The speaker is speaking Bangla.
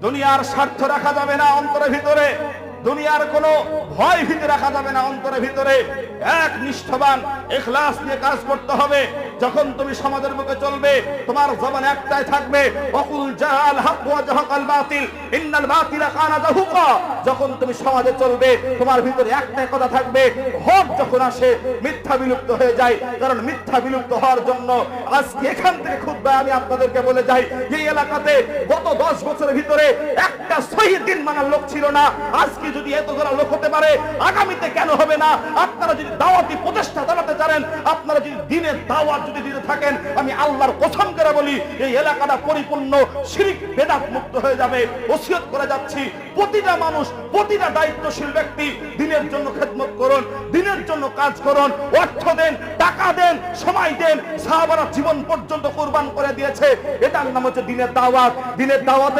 দুনিয়ার স্বার্থ রাখা যাবে না অন্তরের ভিতরে, দুনিয়ার কোনো ভয় ভীতি রাখা যাবে না অন্তরের ভিতরে। এক নিষ্ঠবান ইখলাস নিয়ে কাজ করতে হবে। যখন তুমি সমাজের বুকে চলবে, তোমার জবান একটাই থাকবে, ওয়াকুল জাআল হক ওয়া জাহাকাল বাতিল ইন্নাল বাতিলা কানা যাহুকা। যখন তুমি সমাজে চলবে, তোমার ভিতরে একটাই কথা থাকবে, হক যখন আসে মিথ্যা বিলুপ্ত হয়ে যায়। কারণ মিথ্যা বিলুপ্ত হওয়ার জন্য আজকে এখান থেকে খুতবায় আমি আপনাদেরকে বলে যাই, এই এলাকাতে গত 10 বছরের ভিতরে একটা সহিহ দিন মানার লোক ছিল না। আজকে যদি এতগুলো লোক হতে পারে, আগামীতে কেন হবে না? আপনারা যদি দাওয়াতি প্রচেষ্টা চালাতে চান, আপনারা যদি দিনের দাওয়াত যদি দিতে থাকেন, আমি আল্লাহর কসম করে বলি এই এলাকাটা পরিপূর্ণ শিরক বেদাত মুক্ত হয়ে যাবে। ওসিয়ত করে যাচ্ছি, প্রতিটা মানুষ, প্রতিটা দায়িত্বশীল ব্যক্তি দিনের জন্য খেদমত করুন, দিনের জন্য কাজ করুন, অর্থ দেন, টাকা দেন, সময় দেন। সাহাবারা জীবন পর্যন্ত কুরবান করে দিয়েছে। এটার নাম হচ্ছে দিনের দাওয়াত। দিনের দাওয়াতের